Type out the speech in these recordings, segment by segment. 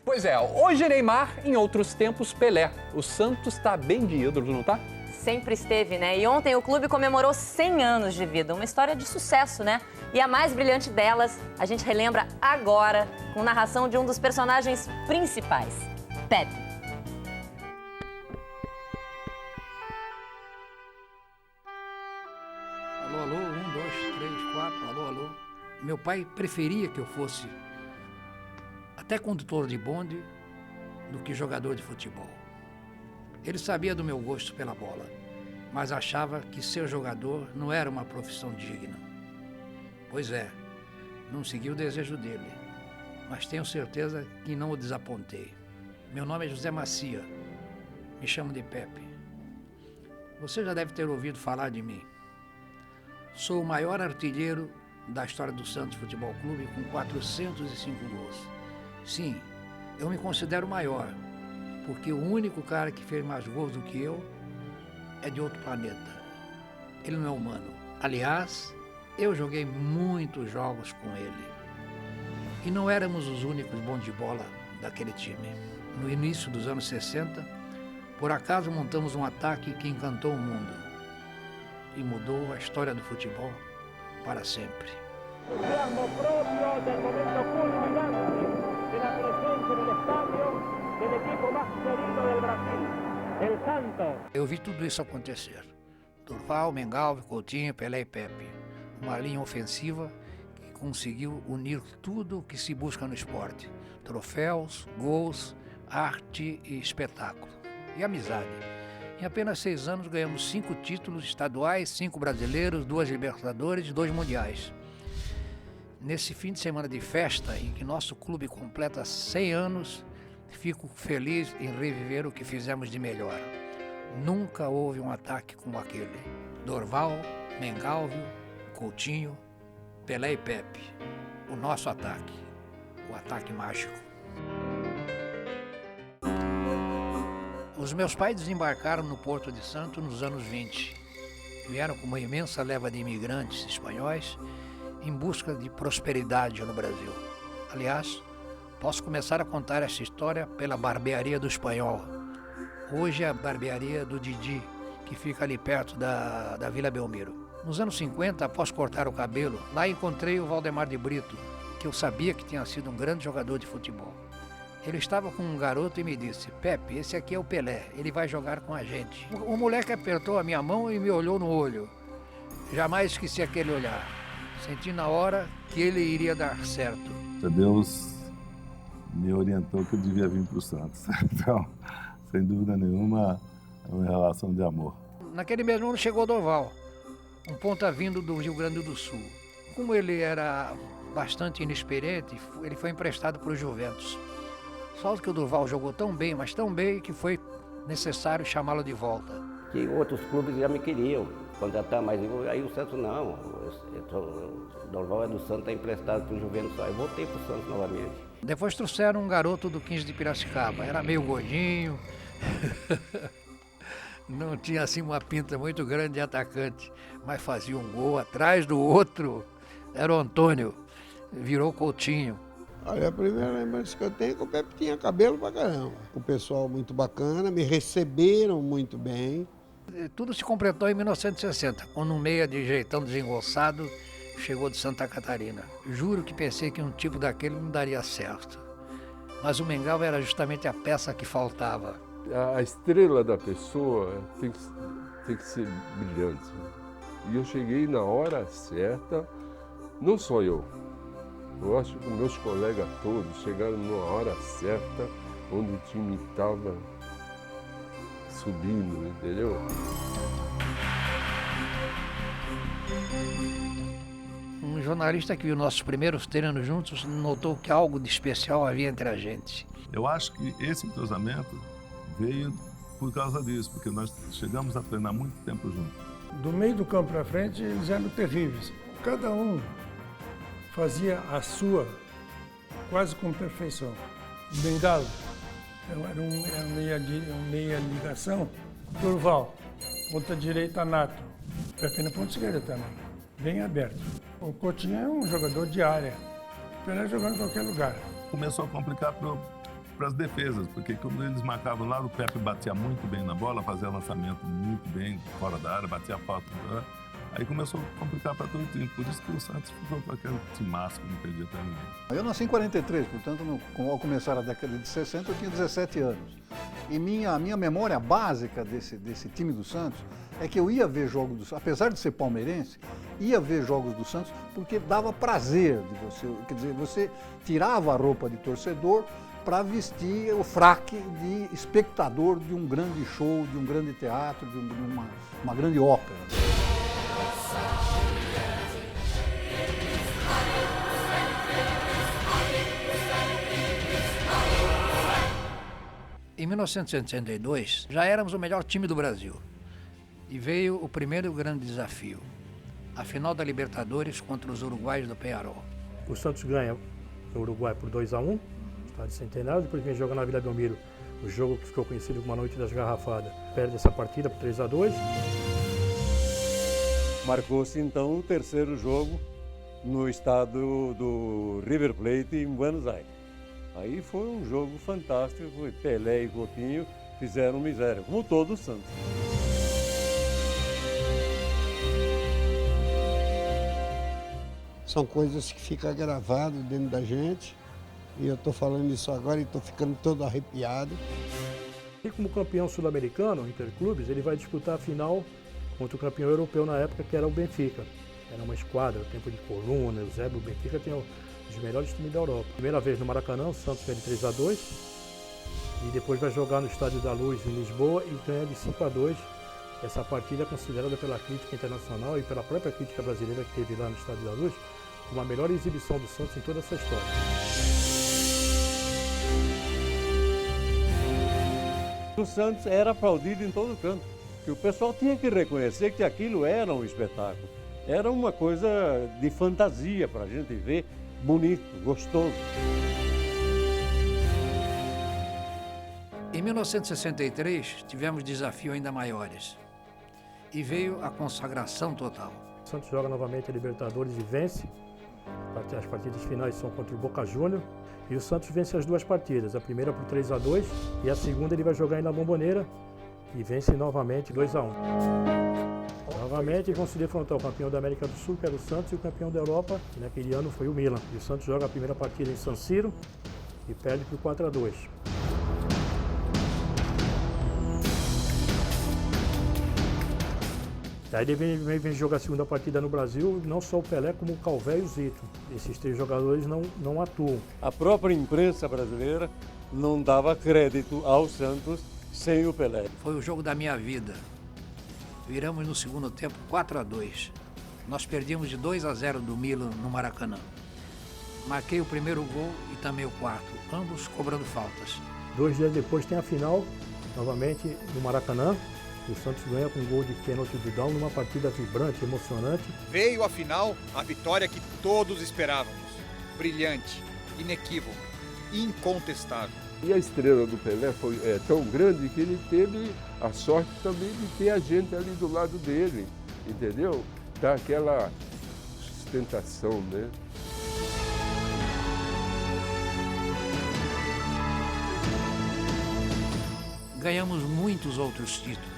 Pois é, hoje Neymar, em outros tempos Pelé. O Santos está bem de ídolos, não tá? Sempre esteve, né? E ontem o clube comemorou 100 anos de vida, uma história de sucesso, né? E a mais brilhante delas, a gente relembra agora, com narração de um dos personagens principais, Pepe. Alô, alô, 1, 2, 3, 4, alô, alô. Meu pai preferia que eu fosse até condutor de bonde do que jogador de futebol. Ele sabia do meu gosto pela bola, mas achava que ser jogador não era uma profissão digna. Pois é, não segui o desejo dele, mas tenho certeza que não o desapontei. Meu nome é José Macia, me chamo de Pepe. Você já deve ter ouvido falar de mim. Sou o maior artilheiro da história do Santos Futebol Clube com 405 gols. Sim, eu me considero maior, porque o único cara que fez mais gols do que eu é de outro planeta. Ele não é humano. Aliás, eu joguei muitos jogos com ele. E não éramos os únicos bons de bola daquele time. No início dos anos 60, por acaso montamos um ataque que encantou o mundo e mudou a história do futebol para sempre. Entusiasmo propio del momento culminante de la presencia en el estadio del equipo más querido del Brasil, el Santos. Eu vi tudo isso acontecer. Durval, Mengalvio, Coutinho, Pelé e Pepe. Uma linha ofensiva que conseguiu unir tudo o que se busca no esporte. Troféus, gols, arte e espetáculo. E amizade. Em apenas 6 anos ganhamos 5 títulos estaduais, 5 brasileiros, 2 Libertadores e 2 mundiais. Nesse fim de semana de festa, em que nosso clube completa 100 anos, fico feliz em reviver o que fizemos de melhor. Nunca houve um ataque como aquele. Durval, Mengalvio, Coutinho, Pelé e Pepe. O nosso ataque. O ataque mágico. Os meus pais desembarcaram no Porto de Santos nos anos 20. Vieram com uma imensa leva de imigrantes espanhóis em busca de prosperidade no Brasil. Aliás, posso começar a contar essa história pela barbearia do Espanhol. Hoje é a barbearia do Didi, que fica ali perto da Vila Belmiro. Nos anos 50, após cortar o cabelo, lá encontrei o Valdemar de Brito, que eu sabia que tinha sido um grande jogador de futebol. Ele estava com um garoto e me disse: Pepe, esse aqui é o Pelé, ele vai jogar com a gente. O moleque apertou a minha mão e me olhou no olho. Jamais esqueci aquele olhar. Senti na hora que ele iria dar certo. Deus me orientou que eu devia vir para o Santos. Então, sem dúvida nenhuma, é uma relação de amor. Naquele mesmo ano chegou Durval, um ponta vindo do Rio Grande do Sul. Como ele era bastante inexperiente, ele foi emprestado para o Juventus. Só que o Durval jogou tão bem, mas tão bem, que foi necessário chamá-lo de volta. Que outros clubes já me queriam contratar, mas aí o Santos não. O Durval é do Santos, está emprestado para o Juventus. Aí eu voltei para o Santos novamente. Depois trouxeram um garoto do 15 de Piracicaba. Era meio gordinho, não tinha assim uma pinta muito grande de atacante, mas fazia um gol atrás do outro. Era o Antônio, virou Coutinho. Olha, a primeira lembrança que eu tenho é que o Pepe tinha cabelo pra caramba. O pessoal muito bacana, me receberam muito bem. Tudo se completou em 1960, quando um meia de jeitão desengonçado chegou de Santa Catarina. Juro que pensei que um tipo daquele não daria certo. Mas o Mengalvio era justamente a peça que faltava. A estrela da pessoa tem que ser brilhante. E eu cheguei na hora certa, não só eu. Eu acho que meus colegas todos chegaram na hora certa, onde o time estava subindo, entendeu? Um jornalista que viu nossos primeiros treinos juntos notou que algo de especial havia entre a gente. Eu acho que esse entrosamento veio por causa disso, porque nós chegamos a treinar muito tempo juntos. Do meio do campo para frente, eles eram terríveis. Cada um fazia a sua quase com perfeição. O Bengala era um meia ligação. Durval, ponta direita nato. Pepe na ponta esquerda também, bem aberto. O Coutinho é um jogador de área. Pelé jogando em qualquer lugar. Começou a complicar para as defesas, porque quando eles marcavam lá, o Pepe batia muito bem na bola, fazia lançamento muito bem fora da área, batia a falta. Aí começou a complicar para todo o time, por isso que o Santos ficou com aquele timaço que não perdia até ninguém. Eu nasci em 43, portanto, ao começar a década de 60, eu tinha 17 anos. E a minha memória básica desse time do Santos é que eu ia ver jogos do Santos, apesar de ser palmeirense, ia ver jogos do Santos porque dava prazer de você, quer dizer, você tirava a roupa de torcedor para vestir o fraque de espectador de um grande show, de um grande teatro, de uma grande ópera. Em 1982, já éramos o melhor time do Brasil. E veio o primeiro grande desafio, a final da Libertadores contra os uruguaios do Peñarol. O Santos ganha no Uruguai por 2-1, estádio Centenário, depois vem jogar na Vila Belmiro, o jogo que ficou conhecido como a Noite das Garrafadas. Perde essa partida por 3-2. Marcou-se então o terceiro jogo no estádio do River Plate em Buenos Aires. Aí foi um jogo fantástico, Pelé e Coutinho fizeram miséria, como todo o Santos. São coisas que ficam gravadas dentro da gente, e eu estou falando isso agora e estou ficando todo arrepiado. E como campeão sul-americano, Interclubes, ele vai disputar a final contra o campeão europeu na época, que era o Benfica. Era uma esquadra, o tempo de Coluna, Eusébio, o Benfica tem os melhores times da Europa. Primeira vez no Maracanã, o Santos ganha de 3-2 e depois vai jogar no Estádio da Luz em Lisboa e ganha de 5-2. Essa partida é considerada pela crítica internacional e pela própria crítica brasileira que teve lá no Estádio da Luz como a melhor exibição do Santos em toda essa história. O Santos era aplaudido em todo canto, que o pessoal tinha que reconhecer que aquilo era um espetáculo. Era uma coisa de fantasia para a gente ver, bonito, gostoso. Em 1963, tivemos desafios ainda maiores e veio a consagração total. O Santos joga novamente a Libertadores e vence. As partidas finais são contra o Boca Juniors e o Santos vence as duas partidas, a primeira por 3-2 e a segunda ele vai jogar aí na Bombonera e vence novamente 2-1. Novamente vão se defrontar o campeão da América do Sul, que era o Santos, e o campeão da Europa, que naquele ano foi o Milan. E o Santos joga a primeira partida em San Siro e perde por 4-2. Aí ele vem jogar a segunda partida no Brasil, não só o Pelé, como o Calvé e o Zito. Esses três jogadores não atuam. A própria imprensa brasileira não dava crédito ao Santos sem o Pelé. Foi o jogo da minha vida. Viramos no segundo tempo 4-2. Nós perdíamos de 2-0 do Milan no Maracanã. Marquei o primeiro gol e também o quarto, ambos cobrando faltas. 2 dias depois tem a final, novamente no Maracanã. O Santos ganha com um gol de pênalti do Dão numa partida vibrante, emocionante. Veio a final, a vitória que todos esperávamos. Brilhante, inequívoco, incontestável. E a estrela do Pelé foi tão grande que ele teve a sorte também de ter a gente ali do lado dele, entendeu? Dá aquela sustentação, né? Ganhamos muitos outros títulos.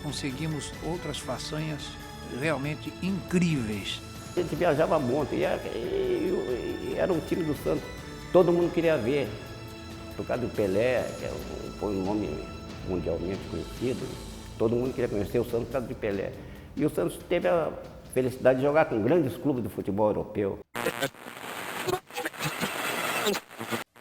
Conseguimos outras façanhas realmente incríveis. A gente viajava muito e era um time do Santos. Todo mundo queria ver. Por causa do Pelé, que foi um nome mundialmente conhecido, todo mundo queria conhecer o Santos por causa de Pelé. E o Santos teve a felicidade de jogar com grandes clubes de futebol europeu.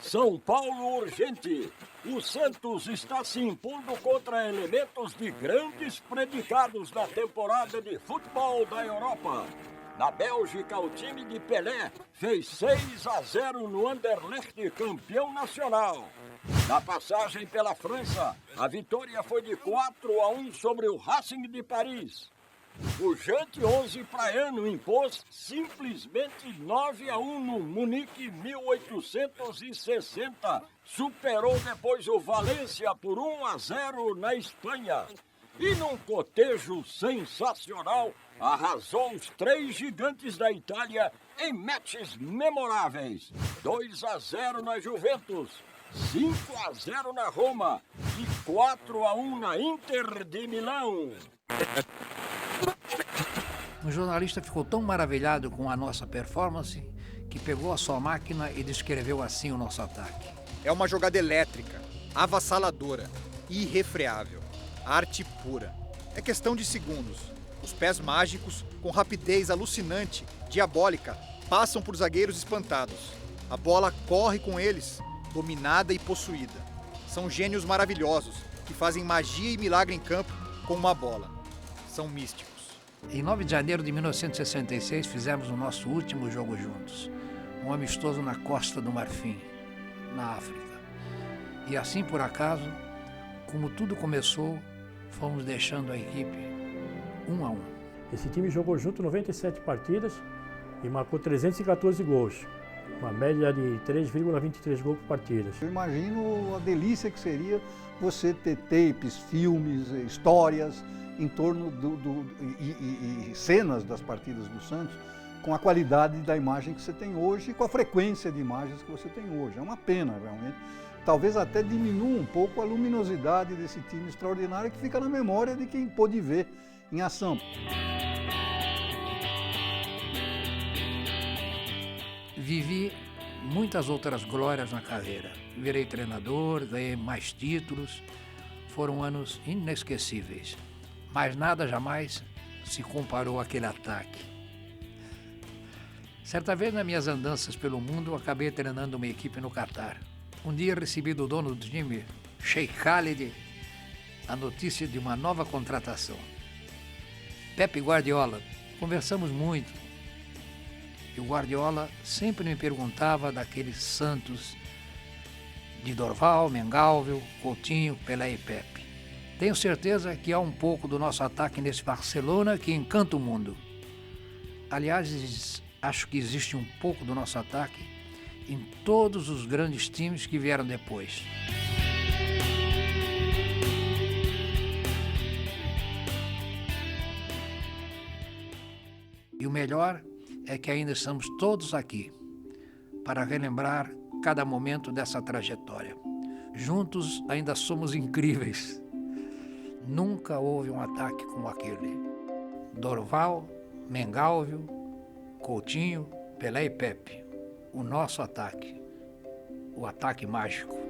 São Paulo urgente. O Santos está se impondo contra elementos de grandes predicados na temporada de futebol da Europa. Na Bélgica, o time de Pelé fez 6-0 no Anderlecht, campeão nacional. Na passagem pela França, a vitória foi de 4-1 sobre o Racing de Paris. O Jante 11 praiano impôs simplesmente 9-1 no Munique 1860. Superou depois o Valência por 1-0 na Espanha. E num cotejo sensacional, arrasou os 3 gigantes da Itália em matches memoráveis. 2-0 na Juventus, 5-0 na Roma e 4-1 na Inter de Milão. Um jornalista ficou tão maravilhado com a nossa performance que pegou a sua máquina e descreveu assim o nosso ataque. É uma jogada elétrica, avassaladora, irrefreável, arte pura. É questão de segundos. Os pés mágicos, com rapidez alucinante, diabólica, passam por zagueiros espantados. A bola corre com eles, dominada e possuída. São gênios maravilhosos que fazem magia e milagre em campo com uma bola. São místicos. Em 9 de janeiro de 1966 fizemos o nosso último jogo juntos. Um amistoso na Costa do Marfim, na África. E assim, por acaso, como tudo começou, fomos deixando a equipe 1-1. Esse time jogou junto 97 partidas e marcou 314 gols. Uma média de 3,23 gols por partida. Eu imagino a delícia que seria você ter tapes, filmes, histórias em torno e cenas das partidas do Santos com a qualidade da imagem que você tem hoje e com a frequência de imagens que você tem hoje. É uma pena, realmente. Talvez até diminua um pouco a luminosidade desse time extraordinário que fica na memória de quem pôde ver em ação. Vivi muitas outras glórias na carreira. Virei treinador, ganhei mais títulos. Foram anos inesquecíveis. Mas nada jamais se comparou àquele ataque. Certa vez, nas minhas andanças pelo mundo, acabei treinando uma equipe no Catar. Um dia recebi do dono do time, Sheikh Khalid, a notícia de uma nova contratação. Pep Guardiola. Conversamos muito. E o Guardiola sempre me perguntava daqueles Santos de Dorval, Mengalvio, Coutinho, Pelé e Pepe. Tenho certeza que há um pouco do nosso ataque nesse Barcelona que encanta o mundo. Aliás, acho que existe um pouco do nosso ataque em todos os grandes times que vieram depois. E o melhor é que ainda estamos todos aqui para relembrar cada momento dessa trajetória. Juntos ainda somos incríveis. Nunca houve um ataque como aquele. Dorval, Mengalvio, Coutinho, Pelé e Pepe. O nosso ataque. O ataque mágico.